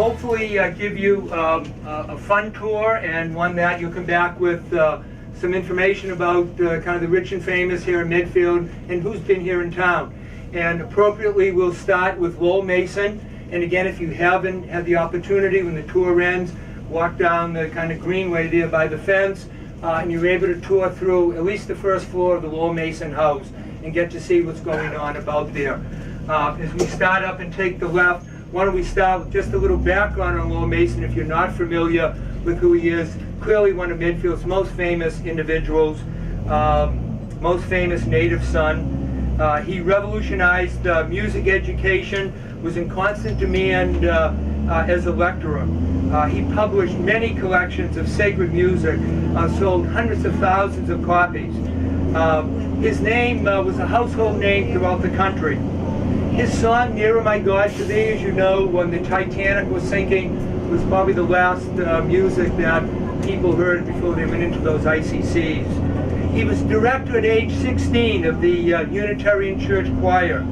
hopefully give you a fun tour, and one that you'll come back with some information about kind of the rich and famous here in Medfield and who's been here in town. And appropriately, we'll start with Lowell Mason. And again, if you haven't had the opportunity, when the tour ends, walk down the kind of greenway there by the fence, and you're able to tour through at least the first floor of the Lowell Mason house and get to see what's going on about there. As we start up and take the left, why don't we start with just a little background on Lowell Mason if you're not familiar with who he is. Clearly one of Medfield's most famous individuals, most famous native son. He revolutionized music education, was in constant demand as a lecturer. He published many collections of sacred music, sold hundreds of thousands of copies. His name was a household name throughout the country. His song, Nearer My God to Thee, as you know, when the Titanic was sinking, was probably the last music that people heard before they went into those icy seas. He was director at age 16 of the Unitarian Church Choir.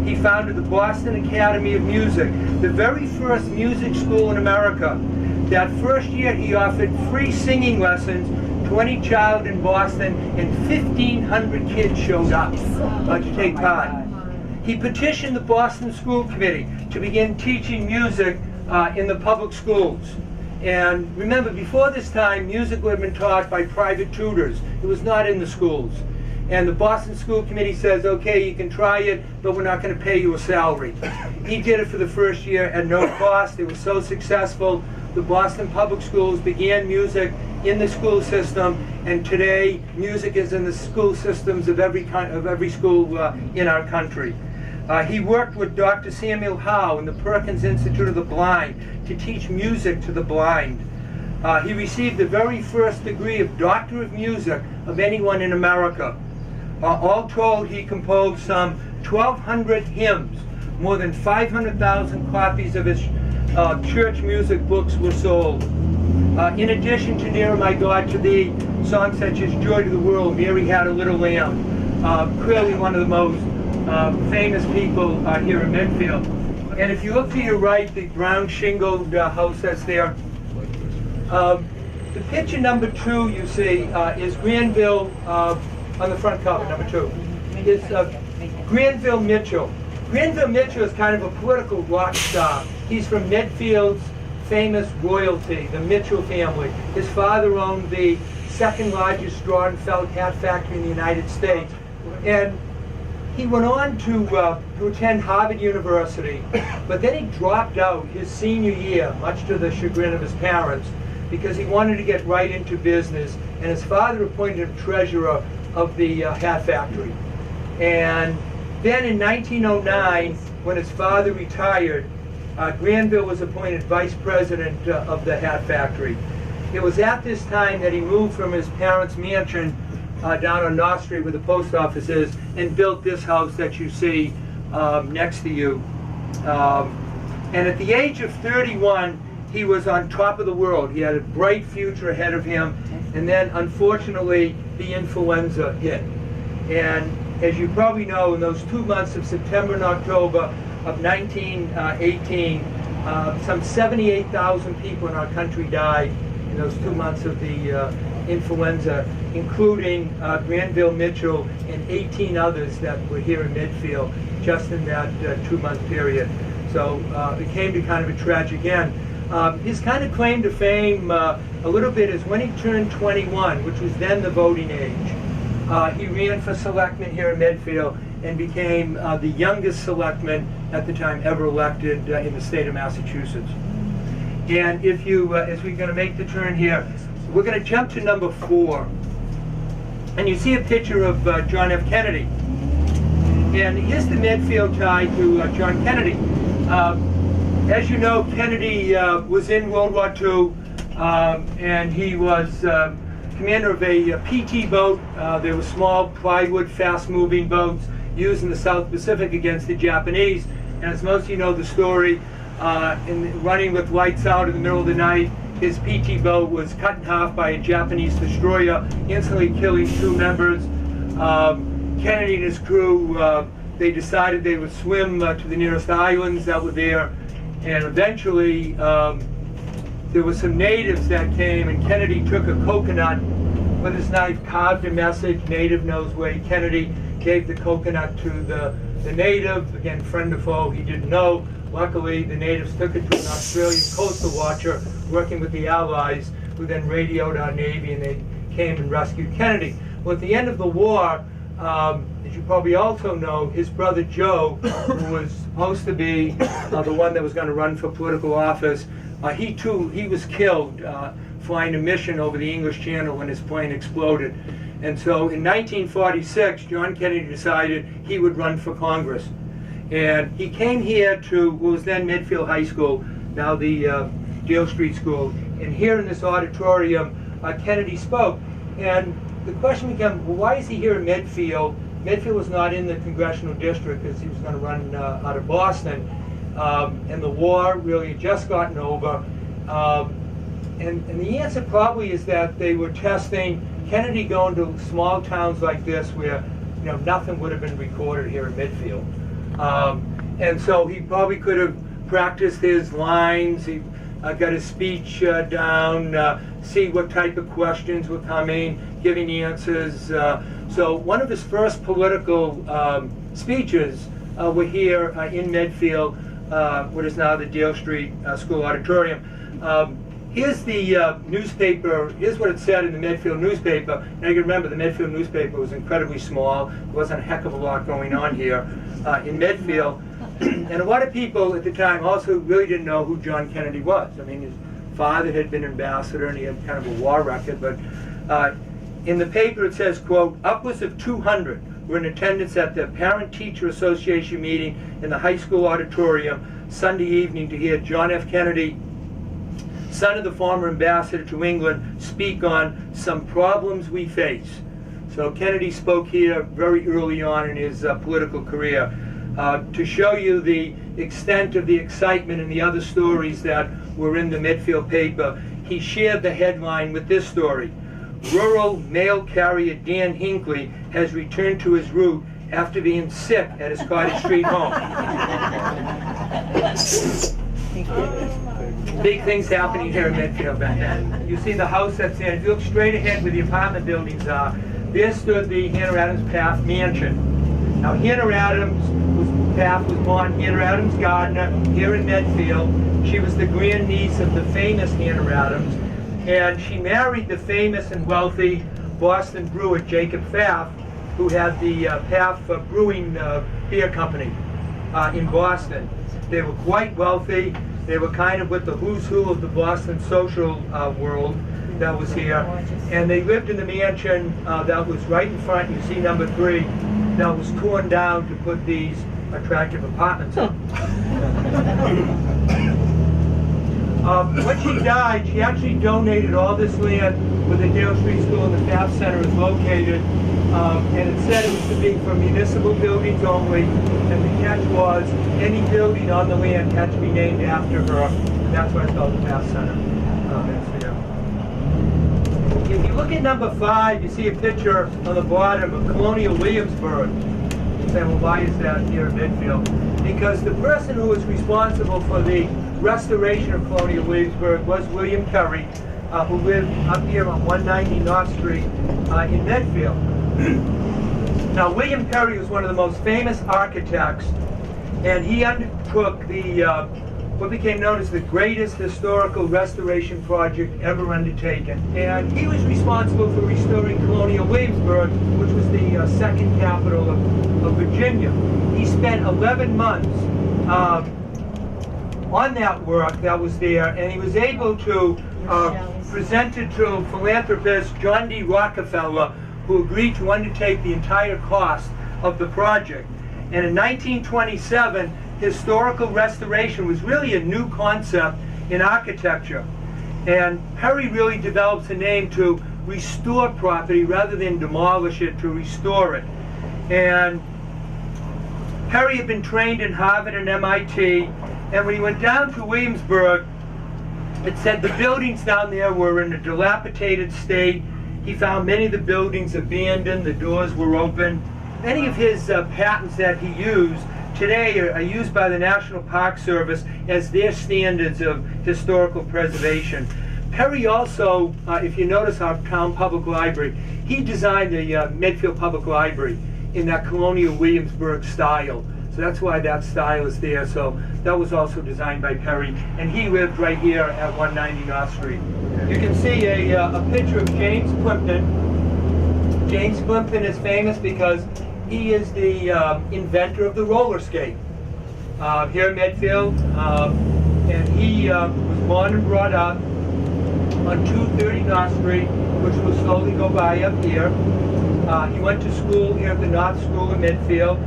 He founded the Boston Academy of Music, the very first music school in America. That first year he offered free singing lessons, 20 child in Boston, and 1,500 kids showed up to take part. He petitioned the Boston School Committee to begin teaching music in the public schools. And remember, before this time, music would have been taught by private tutors. It was not in the schools. And the Boston School Committee says, okay, you can try it, but we're not going to pay you a salary. He did it for the first year at no cost. It was so successful. The Boston Public Schools began music in the school system, and today music is in the school systems of every school in our country. He worked with Dr. Samuel Howe in the Perkins Institute of the Blind to teach music to the blind. He received the very first degree of Doctor of Music of anyone in America. All told, he composed some 1,200 hymns. More than 500,000 copies of his church music books were sold. In addition to Nearer My God to Thee, songs such as Joy to the World, Mary Had a Little Lamb, clearly one of the most famous people here in Medfield. And if you look to your right, the brown shingled house that's there, the picture number 2 you see is Granville, on the front cover, number 2, is Granville Mitchell. Granville Mitchell is kind of a political rock star. He's from Medfield's famous royalty, the Mitchell family. His father owned the second largest straw and felt hat factory in the United States. And he went on to attend Harvard University, but then he dropped out his senior year, much to the chagrin of his parents, because he wanted to get right into business, and his father appointed him treasurer of the hat factory. And then in 1909, when his father retired, Granville was appointed vice president of the hat factory. It was at this time that he moved from his parents' mansion down on North Street where the post office is, and built this house that you see next to you. And at the age of 31, he was on top of the world. He had a bright future ahead of him, and then unfortunately the influenza hit. And as you probably know, in those 2 months of September and October of 1918, some 78,000 people in our country died in those 2 months of the influenza, including Granville Mitchell and 18 others that were here in Medfield just in that 2-month period. So it came to kind of a tragic end. His kind of claim to fame a little bit is when he turned 21, which was then the voting age. He ran for selectman here in Medfield and became the youngest selectman at the time ever elected in the state of Massachusetts. And if you, as we're going to make the turn here, we're going to jump to number 4. And you see a picture of John F. Kennedy. And here's the Medfield tie to John Kennedy. As you know, Kennedy was in World War II, and he was commander of a PT boat. They were small plywood, fast-moving boats used in the South Pacific against the Japanese. And as most of you know the story, running with lights out in the middle of the night, his PT boat was cut in half by a Japanese destroyer, instantly killing 2 members. Kennedy and his crew, they decided they would swim to the nearest islands that were there, And eventually, there were some natives that came, and Kennedy took a coconut with his knife, carved a message, native knows way. Kennedy gave the coconut to the native, again, friend or foe, he didn't know. Luckily, the natives took it to an Australian coastal watcher working with the Allies, who then radioed our Navy, and they came and rescued Kennedy. Well, at the end of the war, as you probably also know, his brother Joe, who was supposed to be the one that was going to run for political office, he was killed flying a mission over the English Channel when his plane exploded. And so in 1946, John Kennedy decided he would run for Congress. And he came here to what was then Medfield High School, now the Dale Street School. And here in this auditorium, Kennedy spoke. And the question became, well, why is he here in Medfield? Medfield was not in the congressional district because he was going to run out of Boston. And the war really had just gotten over. And the answer probably is that they were testing Kennedy going to small towns like this where nothing would have been recorded here in Medfield. And so he probably could have practiced his lines, he got his speech down, see what type of questions were coming, giving answers. So one of his first political speeches were here in Medfield, what is now the Dale Street School Auditorium. Here's the newspaper, here's what it said in the Medfield newspaper. Now you can remember the Medfield newspaper was incredibly small. There wasn't a heck of a lot going on here in Medfield. And a lot of people at the time also really didn't know who John Kennedy was. I mean, his father had been ambassador and he had kind of a war record, but in the paper it says, quote, upwards of 200 were in attendance at the Parent-Teacher Association meeting in the high school auditorium Sunday evening to hear John F. Kennedy, son of the former ambassador to England, speak on some problems we face. So Kennedy spoke here very early on in his political career. To show you the extent of the excitement and the other stories that were in the Medfield paper, he shared the headline with this story. Rural mail carrier Dan Hinckley has returned to his route after being sick at his Cottage Street home. Big things happening here in Medfield back then. You see the house that's there. If you look straight ahead where the apartment buildings are, there stood the Hannah Adams Path mansion. Now Hannah Adams Path was born Hannah Adams Gardner here in Medfield. She was the grandniece of the famous Hannah Adams, and she married the famous and wealthy Boston brewer Jacob Pfaff, who had the Pfaff Brewing Beer Company in Boston. They were quite wealthy. They were kind of with the who's who of the Boston social world that was here. And they lived in the mansion that was right in front. You see number 3, that was torn down to put these attractive apartments in. When she died, she actually donated all this land where the Dale Street School and the Pfaff Center is located. And it said it was to be for municipal buildings only, and the catch was any building on the land had to be named after her. And that's why it's called the Pfaff Center. If you look at number 5, you see a picture on the bottom of Colonial Williamsburg. You say, well, why is that here in Medfield? Because the person who was responsible for the restoration of Colonial Williamsburg was William Curry, who lived up here on 190 North Street in Medfield. Now, William Curry was one of the most famous architects, and he undertook the what became known as the greatest historical restoration project ever undertaken. And he was responsible for restoring Colonial Williamsburg, which was the second capital of Virginia. He spent 11 months on that work that was there, and he was able to present it to philanthropist John D. Rockefeller, who agreed to undertake the entire cost of the project. And in 1927, historical restoration was really a new concept in architecture. And Perry really develops a name to restore property rather than demolish it, to restore it. And Perry had been trained in Harvard and MIT, and when he went down to Williamsburg, it said the buildings down there were in a dilapidated state. He found many of the buildings abandoned, the doors were open. Many of his patents that he used today are used by the National Park Service as their standards of historical preservation. Perry also, if you notice our town public library, he designed the Medfield Public Library in that colonial Williamsburg style. So that's why that style is there. So that was also designed by Perry. And he lived right here at 190 North Street. You can see a picture of James Plimpton. James Plimpton is famous because he is the inventor of the roller skate here in Medfield. And he was born and brought up on 230 North Street, which will slowly go by up here. He went to school here at the North School in Medfield.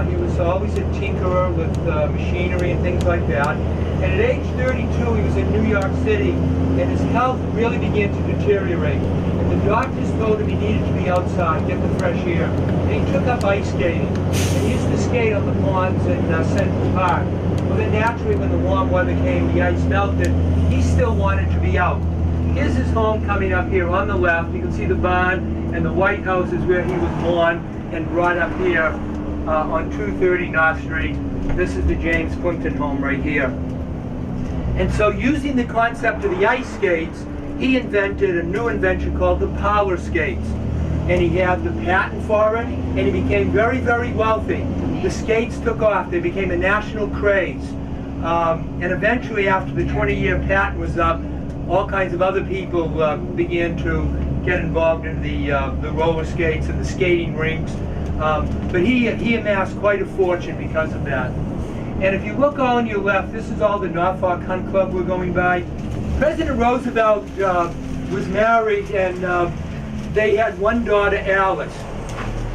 He was always a tinkerer with machinery and things like that. And at age 32, he was in New York City, and his health really began to deteriorate. And the doctors told him he needed to be outside, get the fresh air. And he took up ice skating. And he used to skate on the ponds in Central Park. Well, then naturally, when the warm weather came, the ice melted, he still wanted to be out. Here's his home coming up here on the left. You can see the barn, and the White House is where he was born and brought up here on 230 North Street. This is the James Plimpton home right here. And so using the concept of the ice skates, he invented a new invention called the power skates. And he had the patent for it, and he became very, very wealthy. The skates took off. They became a national craze. And eventually, after the 20-year patent was up, all kinds of other people began to get involved in the roller skates and the skating rinks. But he amassed quite a fortune because of that. And if you look on your left, this is all the Norfolk Hunt Club we're going by. President Roosevelt was married, and they had one daughter, Alice.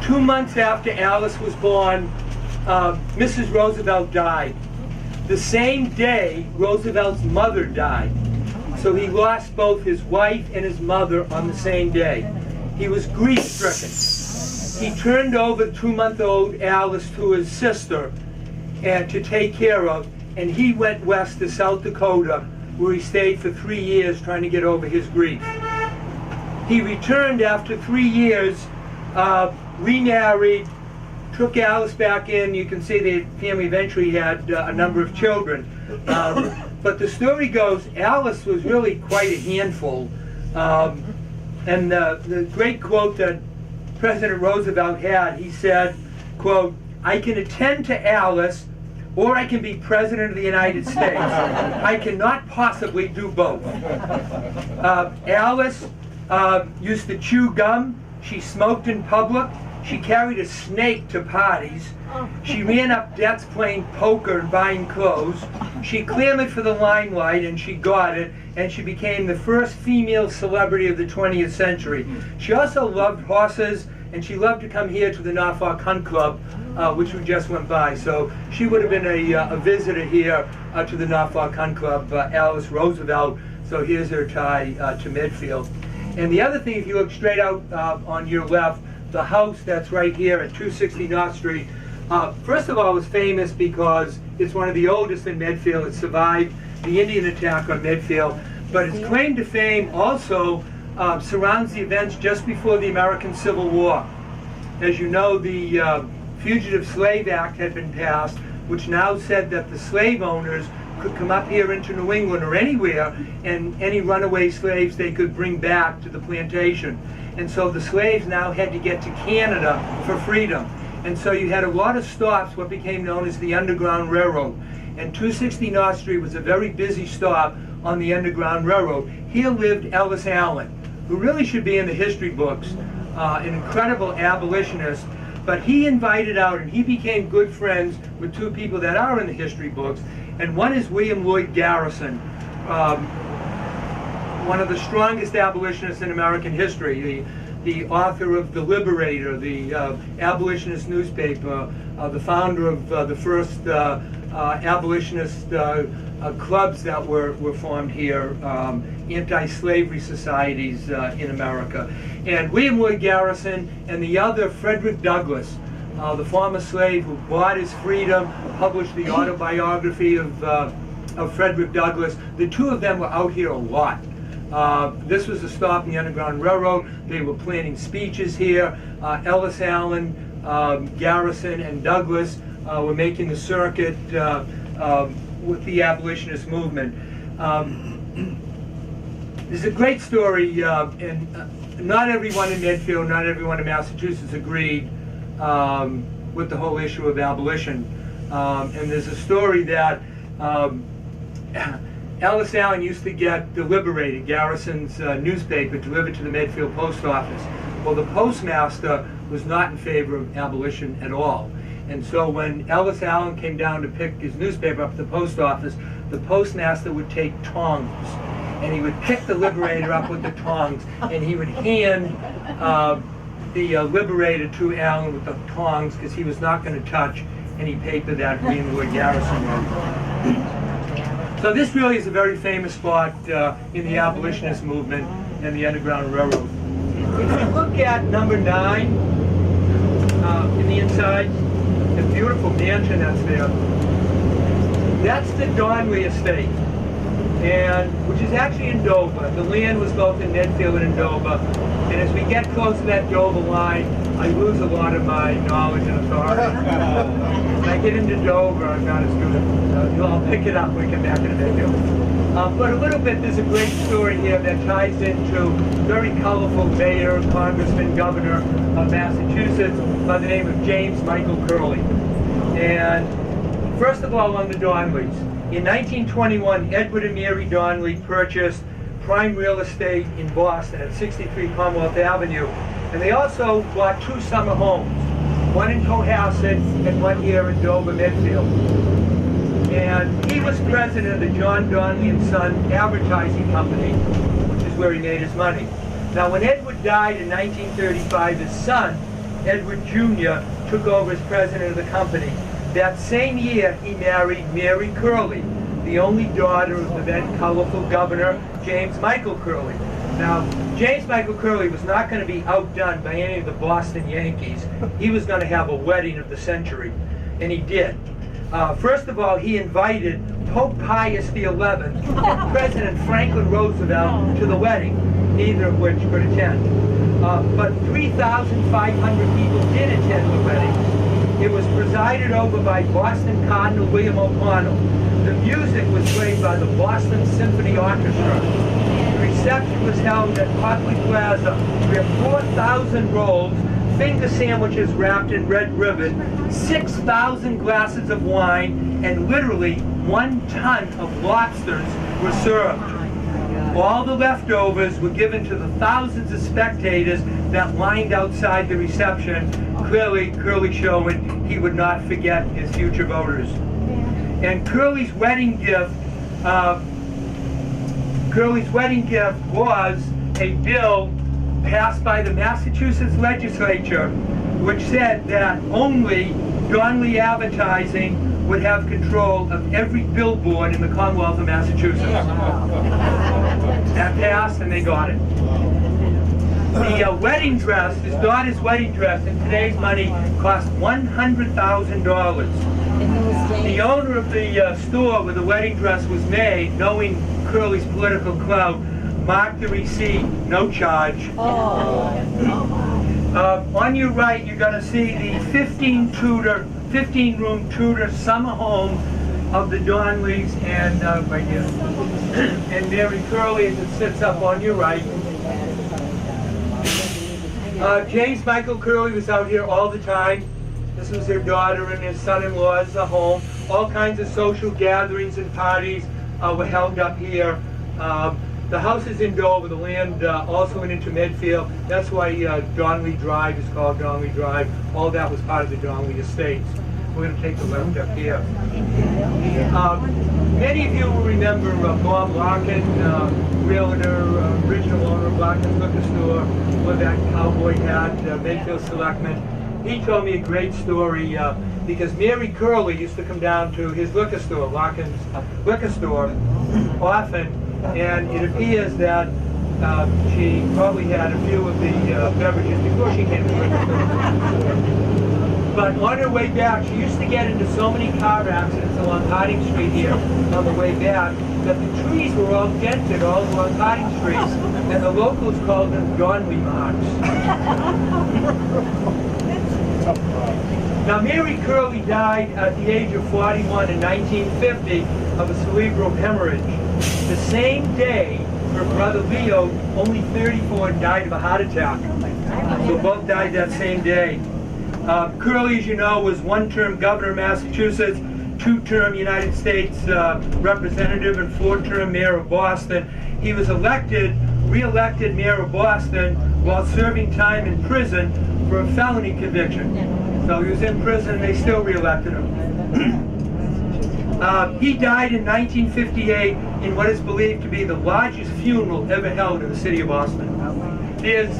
2 months after Alice was born, Mrs. Roosevelt died. The same day, Roosevelt's mother died. So he lost both his wife and his mother on the same day. He was grief-stricken. He turned over 2-month-old Alice to his sister and to take care of, and he went west to South Dakota, where he stayed for 3 years trying to get over his grief. He returned after 3 years, remarried, took Alice back in. You can see the family eventually had a number of children. But the story goes, Alice was really quite a handful. And the great quote that President Roosevelt had, he said, quote, "I can attend to Alice, or I can be President of the United States. I cannot possibly do both." Alice used to chew gum. She smoked in public. She carried a snake to parties. She ran up debts playing poker and buying clothes. She clamored for the limelight, and she got it, and she became the first female celebrity of the 20th century. She also loved horses, and she loved to come here to the Norfolk Hunt Club, which we just went by. So she would have been a visitor here to the Norfolk Hunt Club, Alice Roosevelt. So here's her tie to Medfield. And the other thing, if you look straight out on your left, the house that's right here at 260 North Street, first of all, is famous because it's one of the oldest in Medfield. It survived the Indian attack on Medfield. But its claim to fame also surrounds the events just before the American Civil War. As you know, the Fugitive Slave Act had been passed, which now said that the slave owners could come up here into New England or anywhere, and any runaway slaves they could bring back to the plantation. And so the slaves now had to get to Canada for freedom. And so you had a lot of stops, what became known as the Underground Railroad. And 260 North Street was a very busy stop on the Underground Railroad. Here lived Ellis Allen, who really should be in the history books, an incredible abolitionist. But he invited out, and he became good friends with two people that are in the history books. And one is William Lloyd Garrison, one of the strongest abolitionists in American history, the author of The Liberator, the abolitionist newspaper, the founder of the first abolitionist clubs that were formed here, anti-slavery societies in America. And William Lloyd Garrison and the other, Frederick Douglass, the former slave who bought his freedom, published the autobiography of Frederick Douglass. The two of them were out here a lot. This was a stop in the Underground Railroad. They were planning speeches here. Ellis Allen, Garrison, and Douglass were making the circuit with the abolitionist movement. There's a great story, and not everyone in Medfield, not everyone in Massachusetts agreed with the whole issue of abolition. And there's a story that Ellis Allen used to get the Liberated, Garrison's newspaper, delivered to the Medfield post office. Well, the postmaster was not in favor of abolition at all. And so when Ellis Allen came down to pick his newspaper up at the post office, the postmaster would take tongs, and he would pick the Liberator up with the tongs, and he would hand the Liberator to Allen with the tongs, because he was not going to touch any paper that Green Lord Garrison wrote. So this really is a very famous spot in the abolitionist movement and the Underground Railroad. If you look at number 9 in the inside, the beautiful mansion that's there, that's the Donley estate, and which is actually in Dover. The land was both in Medfield and in Dover. And as we get close to that Dover line, I lose a lot of my knowledge and authority. When I get into Dover, I'm not as good. I'll pick it up when we get back into Medfield. But a little bit, there's a great story here that ties into very colorful mayor, congressman, governor of Massachusetts by the name of James Michael Curley. And first of all, on the Donleys. In 1921, Edward and Mary Donley purchased prime real estate in Boston at 63 Commonwealth Avenue. And they also bought 2 summer homes, one in Cohasset and one here in Dover, Medfield. And he was president of the John Donley and Son Advertising Company, which is where he made his money. Now, when Edward died in 1935, his son, Edward Jr., took over as president of the company. That same year, he married Mary Curley, the only daughter of the then colorful governor, James Michael Curley. Now, James Michael Curley was not going to be outdone by any of the Boston Yankees. He was going to have a wedding of the century, and he did. First of all, he invited Pope Pius XI and President Franklin Roosevelt to the wedding, neither of which could attend. But 3,500 people did attend the wedding. It was presided over by Boston Cardinal William O'Connell. The music was played by the Boston Symphony Orchestra. The reception was held at Copley Plaza, where 4,000 rolls, finger sandwiches wrapped in red ribbon, 6,000 glasses of wine, and literally 1 ton of lobsters were served. All the leftovers were given to the thousands of spectators that lined outside the reception, clearly showing he would not forget his future voters. And Curley's wedding gift was a bill passed by the Massachusetts legislature, which said that only Donley Advertising would have control of every billboard in the Commonwealth of Massachusetts. That passed, and they got it. The wedding dress, his daughter's wedding dress, in today's money, cost $100,000. The owner of the store where the wedding dress was made, knowing Curley's political clout, marked the receipt, no charge. On your right, you're going to see the 15-room Tudor summer home of the Donleys, and right here, and Mary Curley as it sits up on your right. James Michael Curley was out here all the time. This was their daughter and his son-in-law's home. All kinds of social gatherings and parties were held up here. The house is in Dover, the land also went into Medfield. That's why Donley Drive is called Donley Drive. All that was part of the Donley estates. We're going to take the left up here. Many of you will remember Bob Larkin, realtor, original owner of Larkin's Liquor Store, where that cowboy hat, Medfield Selectman. He told me a great story because Mary Curley used to come down to his liquor store, Larkin's Liquor Store, often, and it appears that she probably had a few of the beverages before she came to the liquor store. But on her way back, she used to get into so many car accidents along Harding Street here on the way back that the trees were all dented all along Harding Street, and the locals called them Donley marks. Now, Mary Curley died at the age of 41 in 1950 of a cerebral hemorrhage. The same day, her brother Leo, only 34, died of a heart attack. So both died that same day. Curley, as you know, was one-term governor of Massachusetts, two-term United States representative, and four-term mayor of Boston. He was re-elected mayor of Boston while serving time in prison for a felony conviction. So he was in prison and they still re-elected him. He died in 1958 in what is believed to be the largest funeral ever held in the city of Boston. There's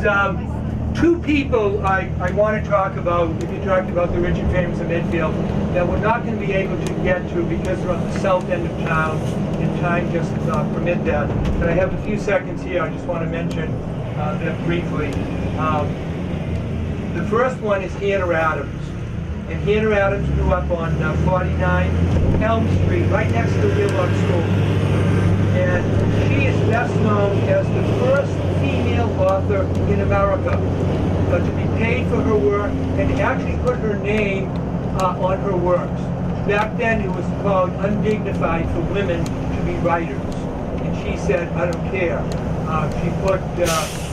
two people I want to talk about, if you talked about the rich and famous of Medfield, that we're not going to be able to get to because they're on the south end of town, and time just does not permit that. But I have a few seconds here. I just want to mention them briefly. The first one is Hannah Adams. And Hannah Adams grew up on 49 Elm Street, right next to the Wheelock School. And she is best known as the first female author in America to be paid for her work and to actually put her name on her works. Back then it was called undignified for women to be writers. And she said, I don't care. She put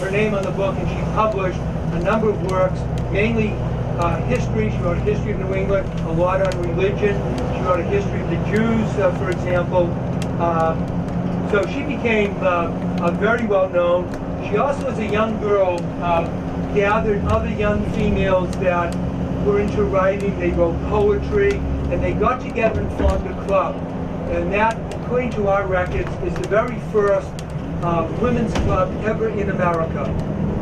her name on the book and she published a number of works, mainly history. She wrote a history of New England, a lot on religion. She wrote a history of the Jews, for example. So she became very well known. She also, as a young girl, gathered other young females that were into writing. They wrote poetry, and they got together and formed a club. And that, according to our records, is the very first women's club ever in America.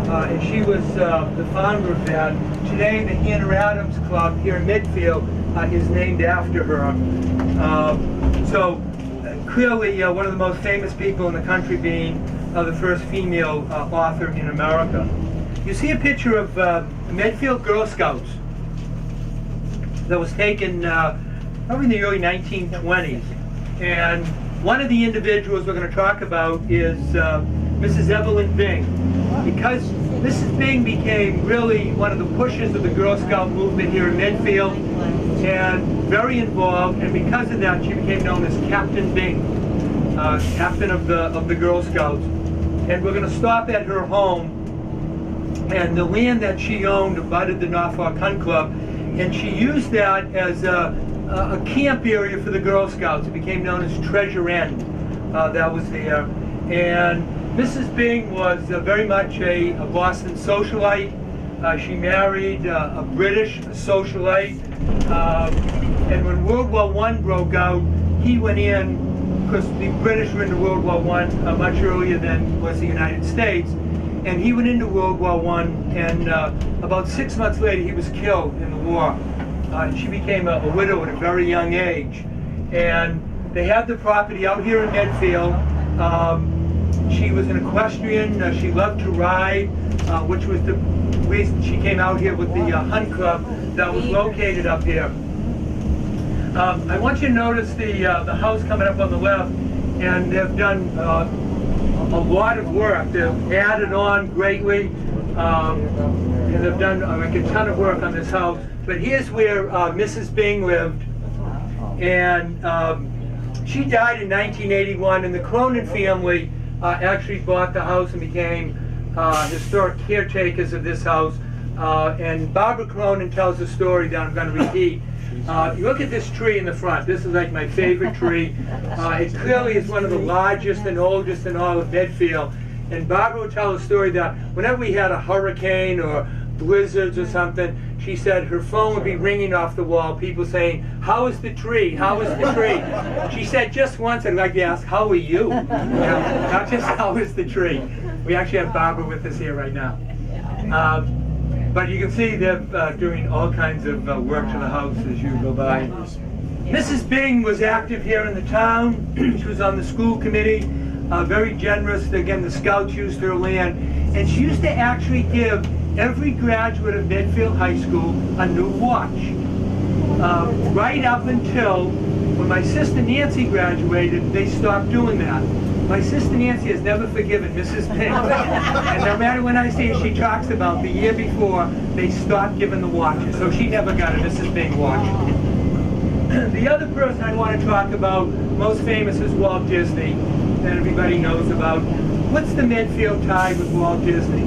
And she was the founder of that. Today, the Hannah Adams Club here in Medfield is named after her. So clearly, one of the most famous people in the country, being the first female author in America. You see a picture of Medfield Girl Scouts that was taken probably in the early 1920s. And one of the individuals we're going to talk about is Mrs. Evelyn Bing. Because Mrs. Bing became really one of the pushers of the Girl Scout movement here in Medfield, and very involved, and because of that she became known as Captain Bing, captain of the Girl Scouts. And we're going to stop at her home, and the land that she owned abutted the Norfolk Hunt Club, and she used that as a camp area for the Girl Scouts. It became known as Treasure End. That was there. And Mrs. Bing was very much a Boston socialite. She married a British socialite. And when World War I broke out, he went in, because the British were into World War I much earlier than was the United States. And he went into World War I, and about 6 months later he was killed in the war. She became a widow at a very young age. And they had the property out here in Medfield. She was an equestrian. She loved to ride, which was the reason she came out here with the Hunt Club that was located up here. I want you to notice the house coming up on the left, and they've done a lot of work. They've added on greatly, and they've done like a ton of work on this house. But here's where Mrs. Bing lived, and she died in 1981, and the Cronin family actually bought the house and became historic caretakers of this house. And Barbara Cronin tells a story that I'm going to repeat. You look at this tree in the front. This is like my favorite tree. It clearly is one of the largest and oldest in all of Medfield. And Barbara would tell a story that whenever we had a hurricane or blizzards or something, she said her phone would be ringing off the wall, people saying, "How is the tree? How is the tree?" She said just once, I'd like to ask, "How are you?" Not just how is the tree. We actually have Barbara with us here right now. But you can see they're doing all kinds of work to the house as you go by. Mrs. Bing was active here in the town. She was on the school committee, very generous. Again, the Scouts used her land. And she used to actually give every graduate of Medfield High School a new watch. Right up until when my sister Nancy graduated, they stopped doing that. My sister Nancy has never forgiven Mrs. Bing. And no matter when I see her, she talks about the year before they stopped giving the watches. So she never got a Mrs. Bing watch. The other person I want to talk about, most famous, is Walt Disney, that everybody knows about. What's the Medfield tie with Walt Disney?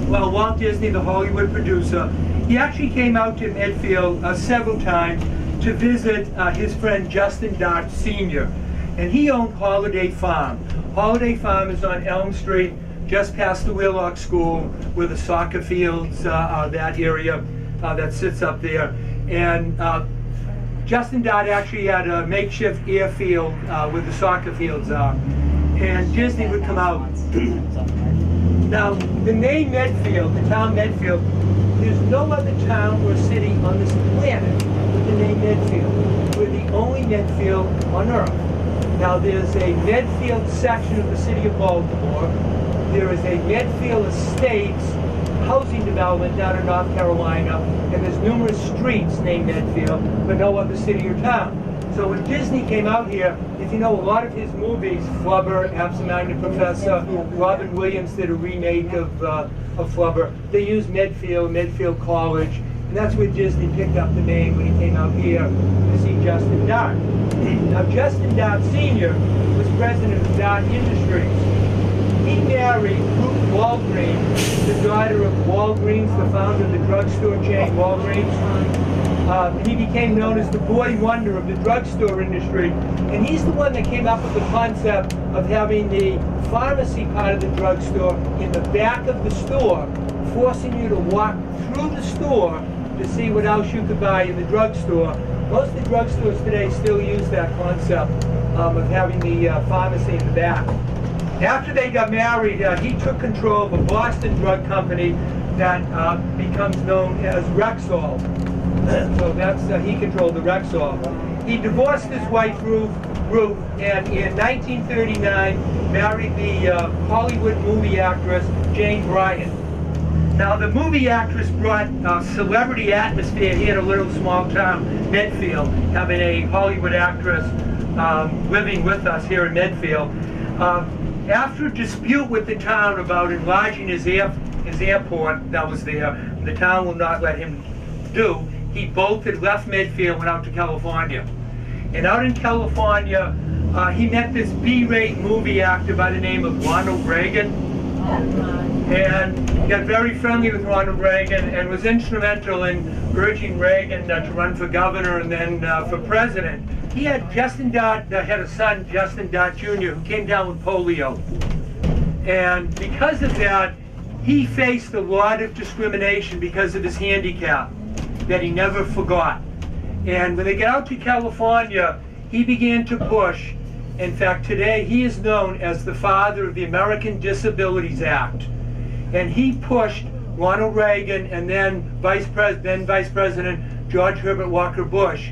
Well, Walt Disney, the Hollywood producer, he actually came out to Medfield several times to visit his friend Justin Dart Sr. And he owned Holiday Farm. Holiday Farm is on Elm Street, just past the Wheelock School, where the soccer fields are, that area that sits up there. And Justin Dart actually had a makeshift airfield where the soccer fields are. And Disney would come out. Now, the name Medfield, the town Medfield, there's no other town or city on this planet with the name Medfield. We're the only Medfield on Earth. Now, there's a Medfield section of the city of Baltimore. There is a Medfield Estates housing development down in North Carolina, and there's numerous streets named Medfield, but no other city or town. So when Disney came out here, if you know a lot of his movies, Flubber, Absent-Minded Professor, Robin Williams did a remake of Flubber. They used Medfield College, and that's where Disney picked up the name when he came out here to see Justin Dart. Now, Justin Dart Sr. was president of Dart Industries. He married Ruth Walgreens, the daughter of Walgreens, the founder of the drugstore chain Walgreens. He became known as the boy wonder of the drugstore industry, and he's the one that came up with the concept of having the pharmacy part of the drugstore in the back of the store, forcing you to walk through the store to see what else you could buy in the drugstore. Most of the drugstores today still use that concept of having the pharmacy in the back. After they got married, he took control of a Boston drug company that becomes known as Rexall. So that's, he controlled the Rexall. He divorced his wife, Ruth, and in 1939 married the Hollywood movie actress, Jane Bryant. Now, the movie actress brought celebrity atmosphere here to a little small town, Medfield, having a Hollywood actress living with us here in Medfield. After a dispute with the town about enlarging his airport that was there, the town will not let him do, he bolted, left Medfield, went out to California. And out in California, he met this B-rate movie actor by the name of Ronald Reagan. And got very friendly with Ronald Reagan and was instrumental in urging Reagan to run for governor and then for president. He had Justin Dart, had a son, Justin Dart Jr., who came down with polio. And because of that, he faced a lot of discrimination because of his handicap that he never forgot. And when they got out to California, he began to push. In fact, today he is known as the father of the American Disabilities Act. And he pushed Ronald Reagan and then Vice President George Herbert Walker Bush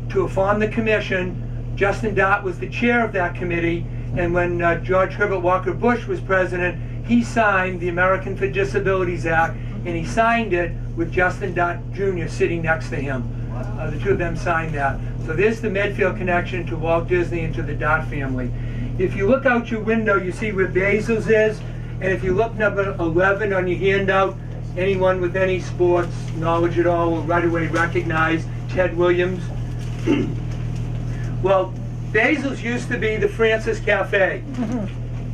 to form the commission. Justin Dart was the chair of that committee, and when George Herbert Walker Bush was president, he signed the American for Disabilities Act, and he signed it with Justin Dart Jr. sitting next to him. The two of them signed that. So there's the Medfield connection to Walt Disney and to the Dart family. If you look out your window, you see where Basil's is, and if you look number 11 on your handout, anyone with any sports knowledge at all will right away recognize Ted Williams. Well, Basil's used to be the Francis Cafe.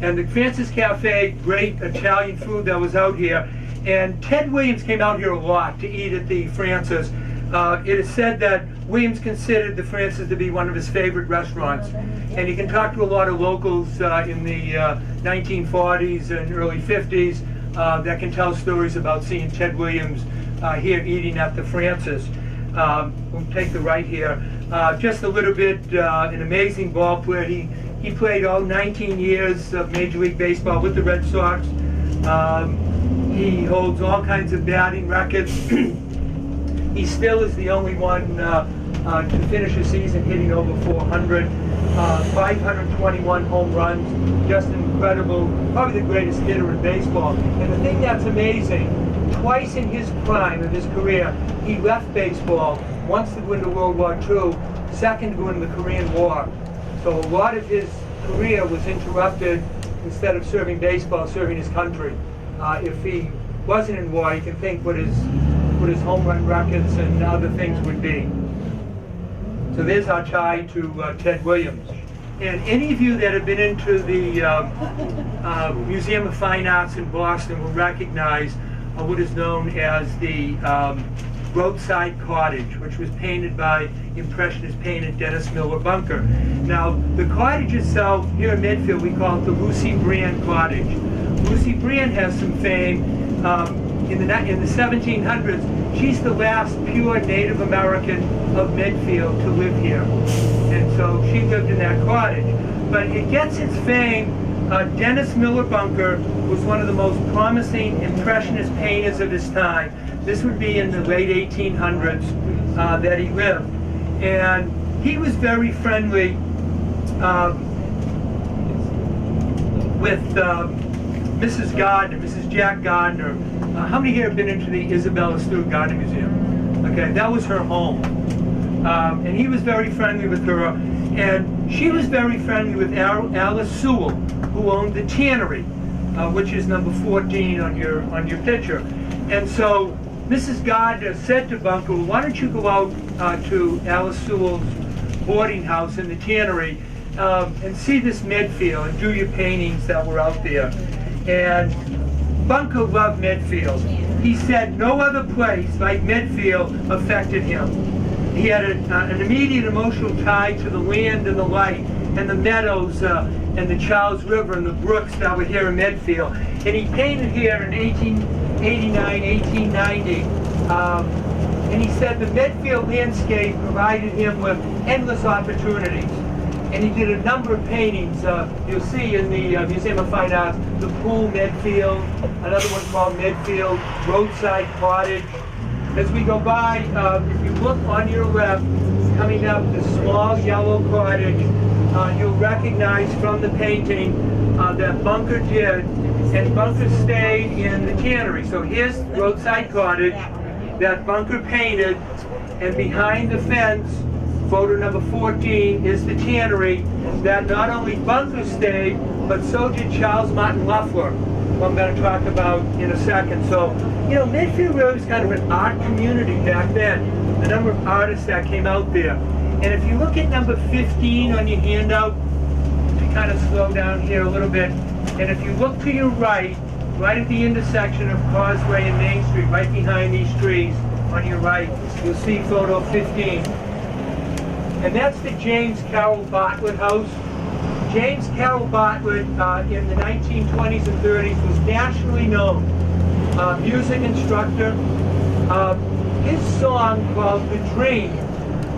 And the Francis Cafe, great Italian food that was out here. And Ted Williams came out here a lot to eat at the Francis. It is said that Williams considered the Francis to be one of his favorite restaurants. And you can talk to a lot of locals in the 1940s and early 50s that can tell stories about seeing Ted Williams here eating at the Francis. We'll take the right here. Just a little bit, an amazing ball player. He played all 19 years of Major League Baseball with the Red Sox. He holds all kinds of batting records. He still is the only one to finish a season hitting over 400, 521 home runs, just incredible, probably the greatest hitter in baseball. And the thing that's amazing, twice in his prime of his career, he left baseball, once to go into World War II, second to go into the Korean War. So a lot of his career was interrupted, instead of serving baseball, serving his country. If he wasn't in war, you can think what his home run records and other things would be. So there's our tie to Ted Williams. And any of you that have been into the Museum of Fine Arts in Boston will recognize what is known as the roadside cottage, which was painted by Impressionist painter Dennis Miller Bunker. Now, the cottage itself, here in Medfield, we call it the Lucy Brand Cottage. Lucy Brand has some fame. In the 1700s, she's the last pure Native American of Medfield to live here. And so she lived in that cottage. But it gets its fame. Dennis Miller Bunker was one of the most promising Impressionist painters of his time. This would be in the late 1800s that he lived. And he was very friendly with Mrs. Gardner, Mrs. Jack Gardner. How many here have been into the Isabella Stewart Gardner Museum? Okay, that was her home. And he was very friendly with her. And she was very friendly with Alice Sewell, who owned the tannery, which is number 14 on your picture. And so Mrs. Gardner said to Bunker, well, why don't you go out to Alice Sewell's boarding house in the tannery and see this Medfield and do your paintings that were out there. And Bunker loved Medfield. He said no other place like Medfield affected him. He had an immediate emotional tie to the land and the light and the meadows and the Charles River and the brooks that were here in Medfield. And he painted here in 1889, 1890. And he said the Medfield landscape provided him with endless opportunities. And he did a number of paintings. You'll see in the Museum of Fine Arts, the Pool Medfield, another one called Medfield Roadside Cottage. As we go by, if you look on your left, coming up the small yellow cottage, you'll recognize from the painting that Bunker did, and Bunker stayed in the tannery. So here's Roadside Cottage that Bunker painted, and behind the fence, photo number 14, is the tannery that not only Bunker stayed, but so did Charles Martin Loeffler, who I'm going to talk about in a second. So, you know, Medfield really was kind of an art community back then, the number of artists that came out there. And if you look at number 15 on your handout, to kind of slow down here a little bit, and if you look to your right at the intersection of Causeway and Main Street, right behind these trees on your right, you'll see photo 15. And that's the James Carroll Bartlett house. James Carroll Bartlett in the 1920s and 30s was nationally known. Music instructor. His song called The Dream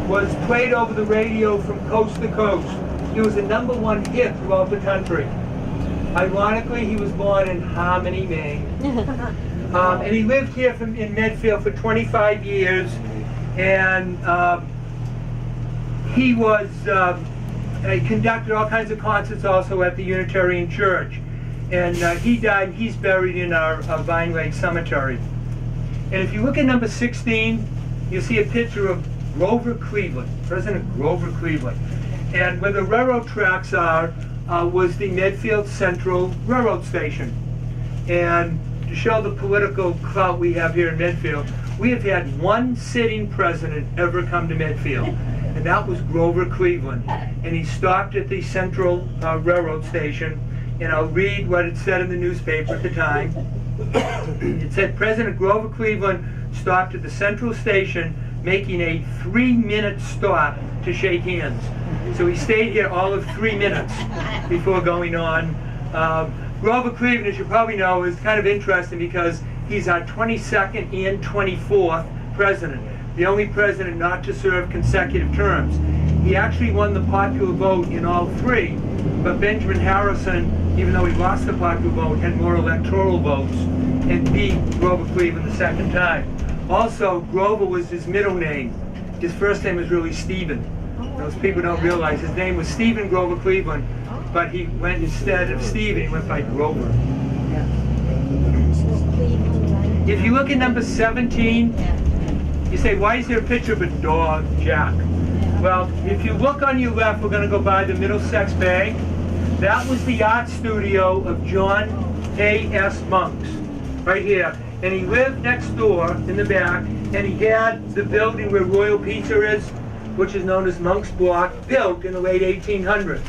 was played over the radio from coast to coast. It was a #1 hit throughout the country. Ironically, he was born in Harmony, Maine. And he lived here in Medfield for 25 years. And he was he conducted all kinds of concerts also at the Unitarian Church. And he died, he's buried in our Vine Lake Cemetery. And if you look at number 16, you'll see a picture of Grover Cleveland, President Grover Cleveland. And where the railroad tracks are was the Medfield Central Railroad Station. And to show the political clout we have here in Medfield, we have had one sitting president ever come to Medfield, and that was Grover Cleveland. And he stopped at the Central Railroad Station, and I'll read what it said in the newspaper at the time. It said, President Grover Cleveland stopped at the Central Station, making a 3-minute stop to shake hands. So he stayed here all of 3 minutes before going on. Grover Cleveland, as you probably know, is kind of interesting because he's our 22nd and 24th president, the only president not to serve consecutive terms. He actually won the popular vote in all 3, but Benjamin Harrison, even though he lost the popular vote, had more electoral votes and beat Grover Cleveland the second time. Also, Grover was his middle name. His first name was really Stephen. Those people don't realize his name was Stephen Grover Cleveland, but he went, instead of Stephen, he went by Grover. If you look at number 17, you say, why is there a picture of a dog, Jack? Well, if you look on your left, we're going to go by the Middlesex Bay. That was the art studio of John A.S. Monks, right here. And he lived next door in the back, and he had the building where Royal Pizza is. which is known as Monk's Block, built in the late 1800s.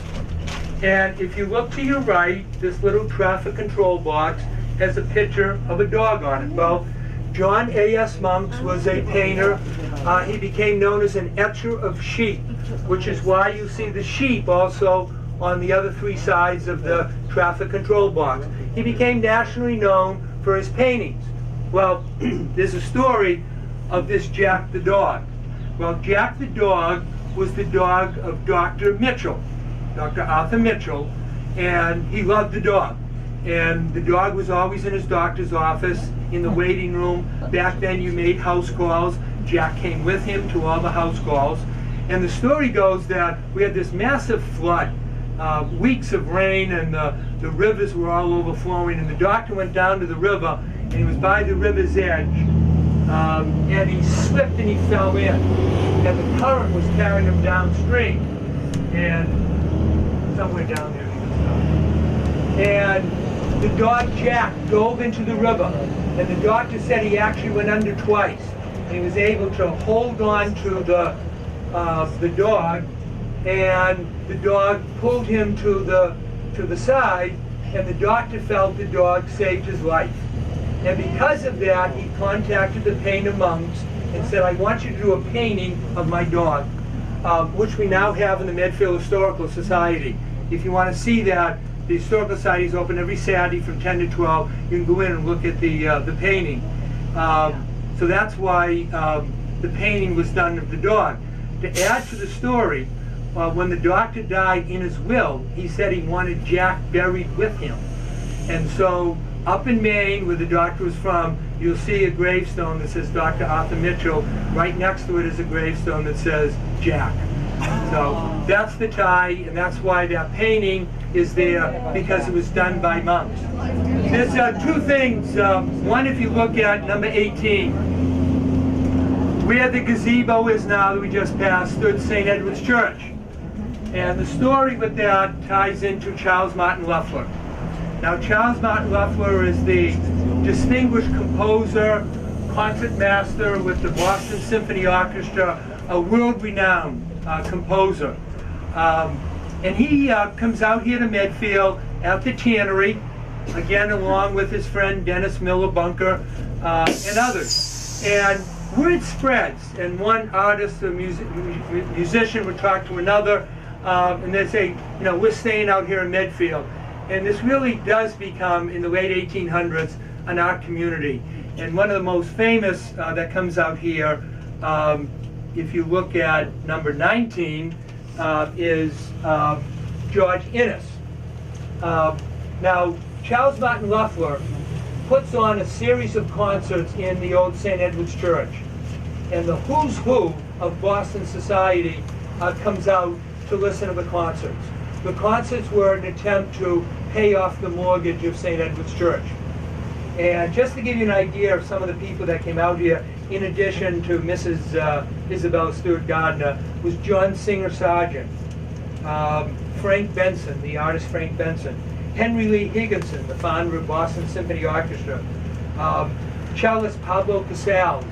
And if you look to your right, this little traffic control box has a picture of a dog on it. Well, John A.S. Monks was a painter. He became known as an etcher of sheep, which is why you see the sheep also on the other three sides of the traffic control box. He became nationally known for his paintings. Well, there's a story of this Jack the dog. Well, Jack the dog was the dog of Dr. Mitchell, Dr. Arthur Mitchell, and he loved the dog. And the dog was always in his doctor's office, in the waiting room. Back then you made house calls. Jack came with him to all the house calls. And the story goes that we had this massive flood, weeks of rain, and the rivers were all overflowing. And the doctor went down to the river, and he was by the river's edge. And he slipped and he fell in. And the current was carrying him downstream. And somewhere down there he was. And the dog Jack dove into the river, and the doctor said he actually went under twice. And he was able to hold on to the dog, and the dog pulled him to the side, and the doctor felt the dog saved his life. And because of that, he contacted the painter Monks and said, I want you to do a painting of my dog, which we now have in the Medfield Historical Society. If you want to see that, the Historical Society is open every Saturday from 10 to 12. You can go in and look at the painting. So that's why the painting was done of the dog. To add to the story, when the doctor died, in his will, he said he wanted Jack buried with him. And so up in Maine, where the doctor was from, you'll see a gravestone that says Dr. Arthur Mitchell. Right next to it is a gravestone that says Jack. So that's the tie, and that's why that painting is there, because it was done by monks. There's two things. One, if you look at number 18, where the gazebo is now that we just passed, stood St. Edward's Church. And the story with that ties into Charles Martin Loeffler. Now, Charles Martin Loeffler is the distinguished composer, concert master with the Boston Symphony Orchestra, a world-renowned composer. And he comes out here to Medfield at the Tannery, again along with his friend Dennis Miller Bunker and others. And word spreads, and one artist or musician would talk to another, and they'd say, you know, we're staying out here in Medfield. And this really does become, in the late 1800s, an art community. And one of the most famous that comes out here, if you look at number 19, is George Innes. Now, Charles Martin Loeffler puts on a series of concerts in the old St. Edward's Church. And the who's who of Boston society comes out to listen to the concerts. The concerts were an attempt to pay off the mortgage of St. Edward's Church. And just to give you an idea of some of the people that came out here, in addition to Mrs. Isabel Stewart Gardner, was John Singer Sargent, Frank Benson, the artist Frank Benson, Henry Lee Higginson, the founder of Boston Symphony Orchestra, cellist Pablo Casals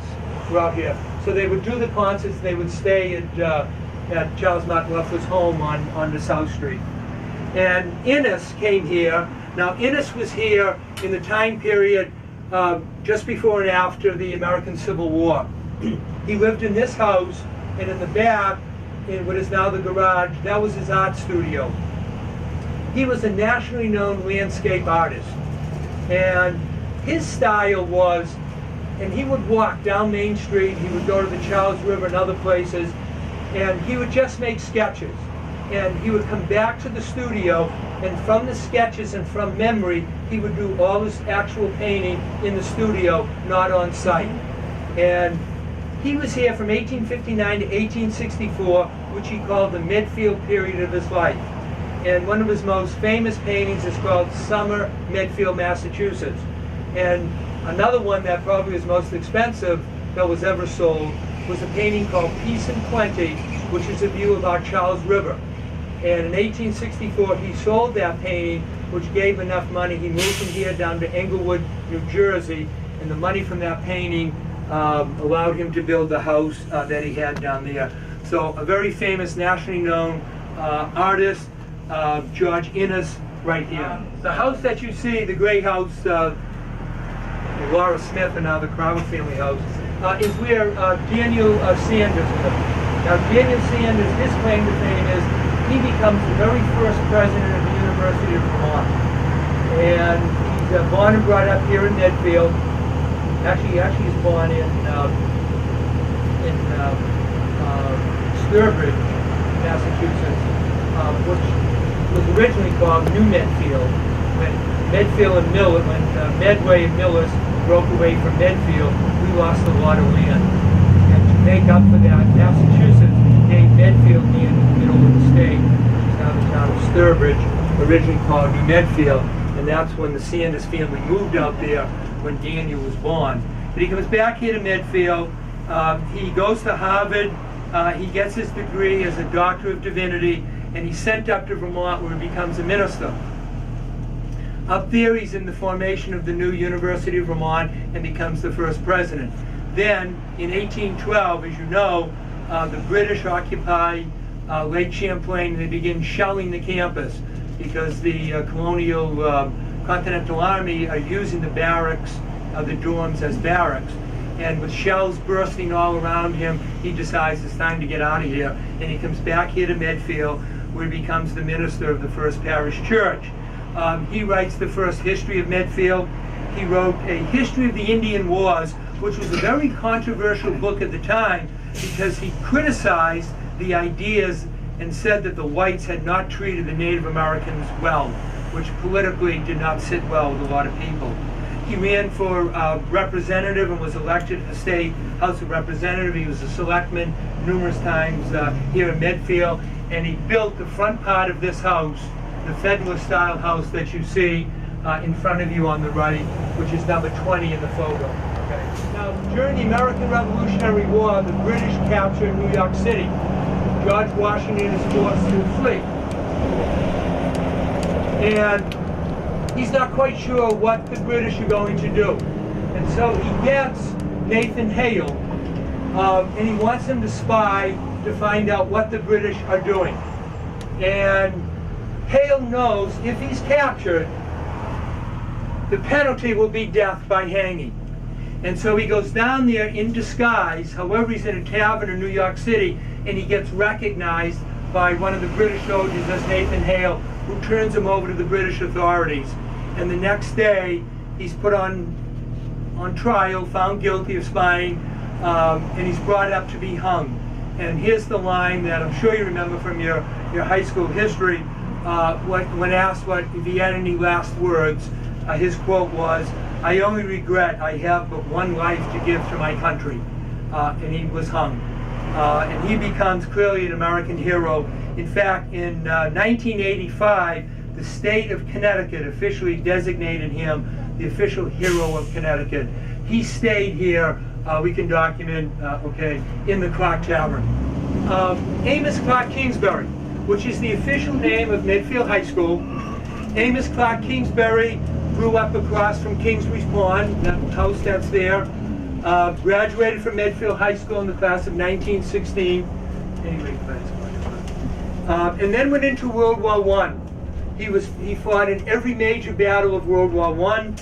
were out here. So they would do the concerts, they would stay at Charles Martin Loeffler's home on the South Street. And Innes came here. Now, Innes was here in the time period just before and after the American Civil War. He lived in this house, and in the back, in what is now the garage, that was his art studio. He was a nationally known landscape artist. And his style was, and he would walk down Main Street, he would go to the Charles River and other places, and he would just make sketches. And he would come back to the studio, and from the sketches and from memory, he would do all his actual painting in the studio, not on site. And he was here from 1859 to 1864, which he called the Medfield period of his life. And one of his most famous paintings is called Summer, Medfield, Massachusetts. And another one that probably was most expensive that was ever sold was a painting called Peace and Plenty, which is a view of our Charles River. And in 1864, he sold that painting, which gave enough money. He moved from here down to Englewood, New Jersey, and the money from that painting allowed him to build the house that he had down there. So a very famous, nationally known artist, George Innes, right here. The house that you see, the gray house, Laura Smith and now the Crowell family house, is where Daniel Sanders lived. Now Daniel Sanders, his claim to fame is he becomes the very first president of the University of Vermont. And he's born and brought up here in Medfield. Actually he's born in Sturbridge, Massachusetts, which was originally called New Medfield. When Medfield and Medway and Millis broke away from Medfield, we lost a lot of land. And to make up for that, Massachusetts gave Medfield land in the middle of the state, which is now the town of Sturbridge, originally called New Medfield. And that's when the Sanders family moved out there when Daniel was born. But he comes back here to Medfield. He goes to Harvard. He gets his degree as a Doctor of Divinity, and he's sent up to Vermont where he becomes a minister. Up there he's in the formation of the new University of Vermont and becomes the first president. Then in 1812, as you know, the British occupy Lake Champlain and they begin shelling the campus because the colonial Continental Army are using the barracks, the dorms as barracks. And with shells bursting all around him, he decides it's time to get out of here. And he comes back here to Medfield, where he becomes the minister of the First Parish Church. He writes the first history of Medfield. He wrote a history of the Indian Wars, which was a very controversial book at the time because he criticized the ideas and said that the whites had not treated the Native Americans well, which politically did not sit well with a lot of people. He ran for representative and was elected to the state House of Representatives. He was a selectman numerous times here in Medfield, and he built the front part of this house, the Federalist-style house that you see in front of you on the right, which is number 20 in the photo. Okay. Now, during the American Revolutionary War, the British captured New York City. George Washington is forced to flee. And he's not quite sure what the British are going to do. And so he gets Nathan Hale, and he wants him to spy to find out what the British are doing. And Hale knows if he's captured, the penalty will be death by hanging. And so he goes down there in disguise. However, he's in a tavern in New York City, and he gets recognized by one of the British soldiers as Nathan Hale, who turns him over to the British authorities. And the next day, he's put on trial, found guilty of spying, and he's brought up to be hung. And here's the line that I'm sure you remember from your high school history. When asked if he had any last words, his quote was, "I only regret I have but one life to give to my country." And he was hung. And he becomes clearly an American hero. In fact, in 1985, the state of Connecticut officially designated him the official hero of Connecticut. He stayed here, we can document, in the Clock Tavern. Amos Clark Kingsbury, which is the official name of Medfield High School. Amos Clark Kingsbury grew up across from Kingsbury's Pond, that house that's there. Graduated from Medfield High School in the class of 1916. And then went into World War I. He fought in every major battle of World War I,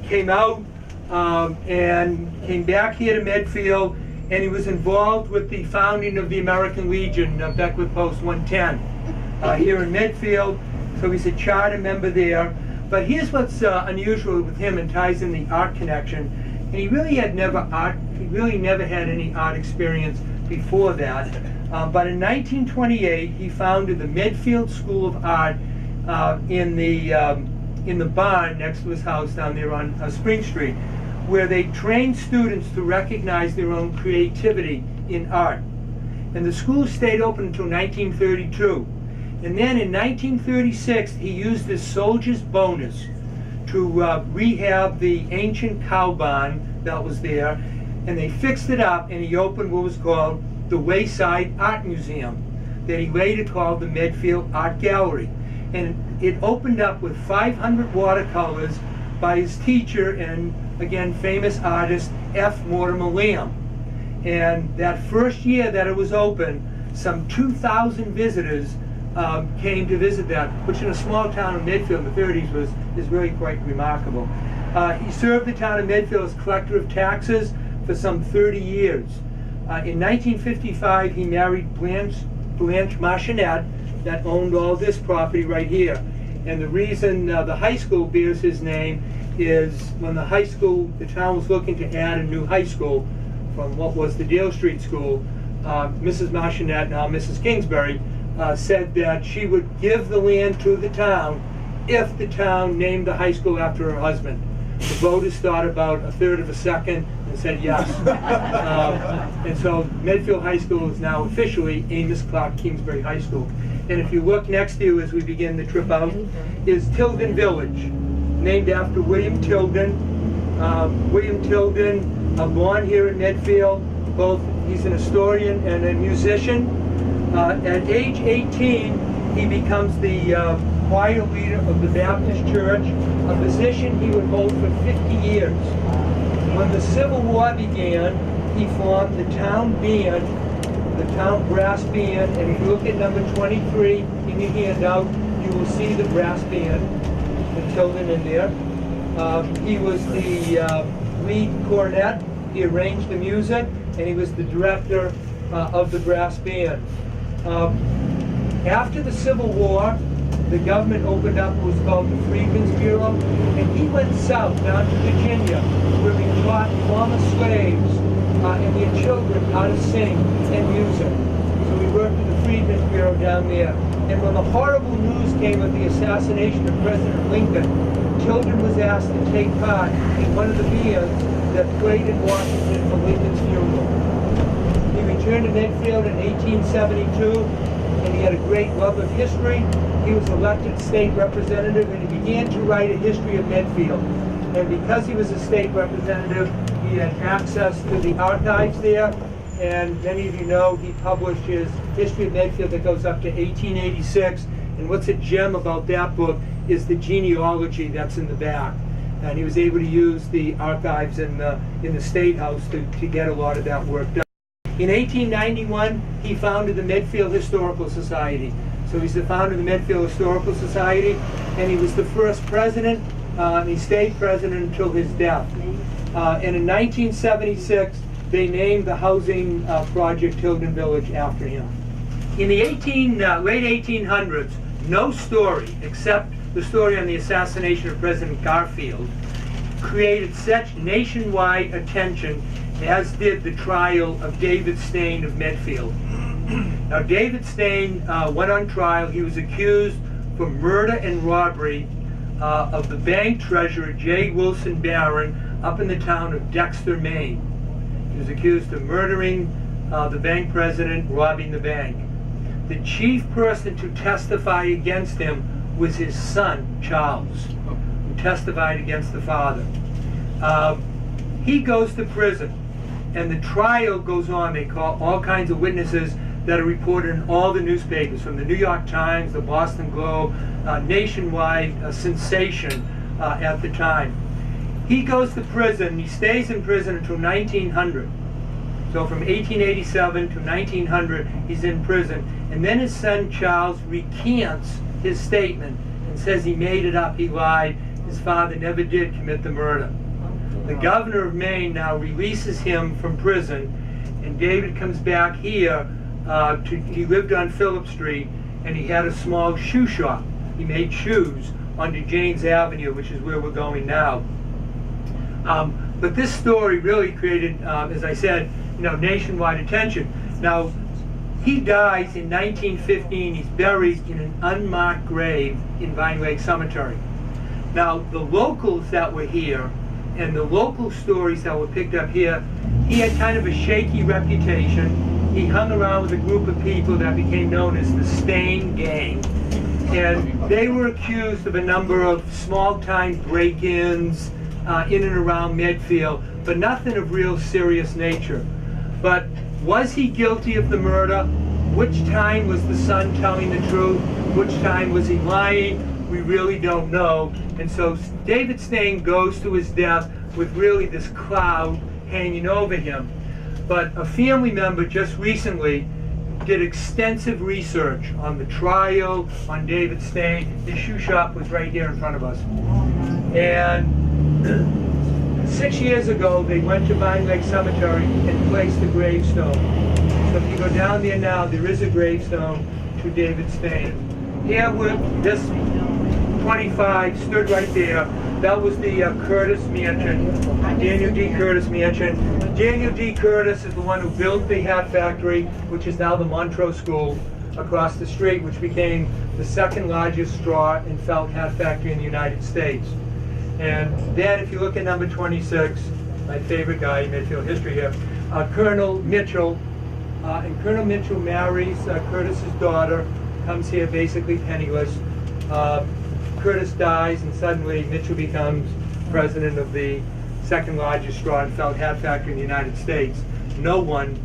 came out and came back here to Medfield, and he was involved with the founding of the American Legion, Beckwith Post 110, here in Medfield. So he's a charter member there. But here's what's unusual with him and ties in the art connection. And he really never had any art experience before that. But in 1928, he founded the Medfield School of Art in the barn next to his house down there on Spring Street, where they trained students to recognize their own creativity in art. And the school stayed open until 1932. And then in 1936, he used this soldier's bonus to rehab the ancient cow barn that was there, and they fixed it up, and he opened what was called the Wayside Art Museum, that he later called the Medfield Art Gallery. And it opened up with 500 watercolors by his teacher and, again, famous artist F. Mortimer Lamb. And that first year that it was open, some 2,000 visitors came to visit that, which in a small town of Medfield in the 30s is really quite remarkable. He served the town of Medfield as collector of taxes for some 30 years. In 1955, he married Blanche Marchionette, that owned all this property right here. And the reason the high school bears his name is when the town was looking to add a new high school from what was the Dale Street School, Mrs. Marchionette, now Mrs. Kingsbury, said that she would give the land to the town if the town named the high school after her husband. The voters thought about a third of a second and said yes. And so Medfield High School is now officially Amos Clark Kingsbury High School. And if you look next to you as we begin the trip out, is Tilden Village, named after William Tilden. William Tilden, born here in Medfield, he's an historian and a musician. At age 18, he becomes the choir leader of the Baptist Church, a position he would hold for 50 years. When the Civil War began, he formed the town band, the town brass band, and if you look at number 23 in your handout, you will see the brass band, the Tilden in there. He was the lead cornet, he arranged the music, and he was the director of the brass band. After the Civil War, the government opened up what was called the Freedmen's Bureau, and he went south down to Virginia, where he taught former slaves and their children how to sing and music. So he worked at the Freedmen's Bureau down there. And when the horrible news came of the assassination of President Lincoln, Tilden was asked to take part in one of the bands that played in Washington for Lincoln's funeral. He returned to Medfield in 1872, and he had a great love of history. He was elected state representative, and he began to write a history of Medfield. And because he was a state representative, he had access to the archives there, and many of you know he published his history of Medfield that goes up to 1886. And what's a gem about that book is the genealogy that's in the back. And he was able to use the archives in the State House to get a lot of that work done. In 1891, he founded the Medfield Historical Society. So he's the founder of the Medfield Historical Society, and he was the first president, and he stayed president until his death. And in 1976, they named the housing project Tilden Village after him. In the late 1800s, no story, except the story on the assassination of President Garfield, created such nationwide attention as did the trial of David Stain of Medfield. Now, David Stain went on trial. He was accused for murder and robbery of the bank treasurer J. Wilson Barron up in the town of Dexter, Maine. He was accused of murdering the bank president, robbing the bank. The chief person to testify against him was his son, Charles, who testified against the father. He goes to prison, and the trial goes on. They call all kinds of witnesses that are reported in all the newspapers, from the New York Times, the Boston Globe, nationwide sensation at the time. He goes to prison. He stays in prison until 1900. So from 1887 to 1900, he's in prison. And then his son Charles recants his statement and says he made it up, he lied, his father never did commit the murder. The governor of Maine now releases him from prison, and David comes back here. He lived on Phillip Street, and he had a small shoe shop. He made shoes on Janes Avenue, which is where we're going now. But this story really created, as I said, nationwide attention. Now, he dies in 1915. He's buried in an unmarked grave in Vine Lake Cemetery. Now, the locals that were here and the local stories that were picked up here, he had kind of a shaky reputation. He hung around with a group of people that became known as the Stain Gang. And they were accused of a number of small-time break-ins in and around Medfield, but nothing of real serious nature. But was he guilty of the murder? Which time was the son telling the truth? Which time was he lying? We really don't know. And so David Stain goes to his death with really this cloud hanging over him. But a family member just recently did extensive research on the trial, on David Stain. His shoe shop was right here in front of us. And 6 years ago, they went to Vine Lake Cemetery and placed a gravestone. So if you go down there now, there is a gravestone to David Stain. Here with this 25 stood right there. That was the Curtis Mansion, Daniel D. Curtis Mansion. Daniel D. Curtis is the one who built the hat factory, which is now the Montrose School, across the street, which became the second largest straw and felt hat factory in the United States. And then if you look at number 26, my favorite guy in Medfield history here, Colonel Mitchell. And Colonel Mitchell marries Curtis's daughter, comes here basically penniless. Curtis dies, and suddenly Mitchell becomes president of the second largest straw and felt hat factory in the United States. No one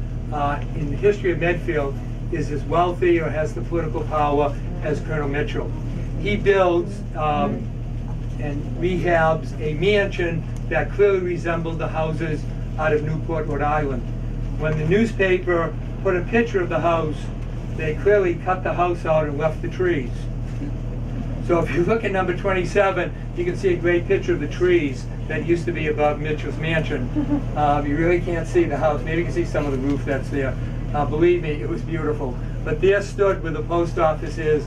in the history of Medfield is as wealthy or has the political power as Colonel Mitchell. He builds and rehabs a mansion that clearly resembled the houses out of Newport, Rhode Island. When the newspaper put a picture of the house, they clearly cut the house out and left the trees. So if you look at number 27, you can see a great picture of the trees that used to be above Mitchell's mansion. You really can't see the house. Maybe you can see some of the roof that's there. Believe me, it was beautiful. But there stood where the post office is,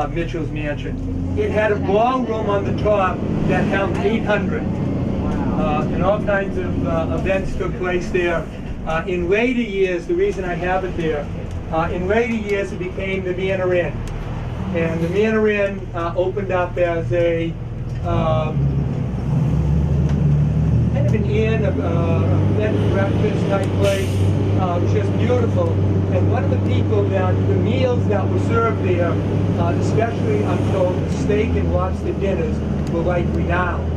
Mitchell's mansion. It had a ballroom on the top that held 800. And all kinds of events took place there. In later years, the reason I have it there, in later years it became the Manor Inn. And the Manor Inn opened up as a kind of an inn, a bed and breakfast type place. It was just beautiful. And one of the people that, the meals that were served there, especially I'm told the steak and lobster dinners, were like renowned.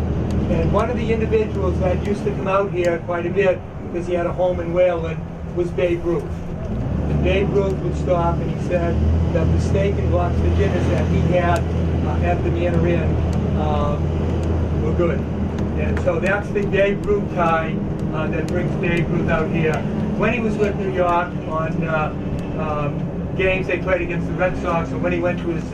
And one of the individuals that used to come out here quite a bit, because he had a home in Wayland, was Babe Ruth. And Babe Ruth would stop and he said that the steak and lobster dinners that he had at the Manor Inn were good. And so that's the Babe Ruth tie that brings Babe Ruth out here. When he was with New York on games they played against the Red Sox, and when he went to his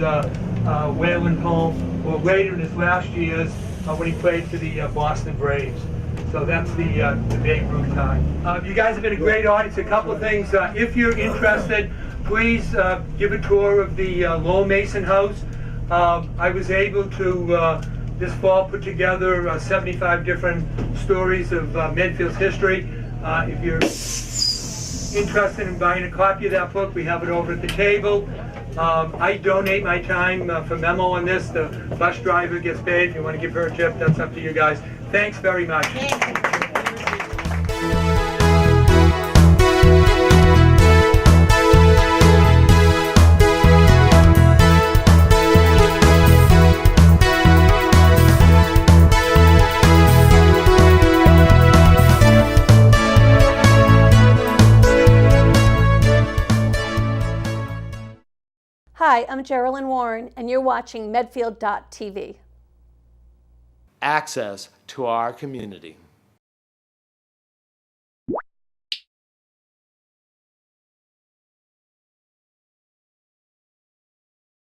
Wayland home, or later in his last years when he played for the Boston Braves. So that's the Babe Ruth tie. You guys have been a great audience. A couple of things. If you're interested, please give a tour of the Lowell Mason House. I was able to, this fall, put together 75 different stories of Medfield's history. If you're interested in buying a copy of that book, we have it over at the table. I donate my time for memo on this. The bus driver gets paid. If you want to give her a tip, that's up to you guys. Thanks very much. Hi, I'm Geraldine Warren, and you're watching Medfield.tv. Access to our community.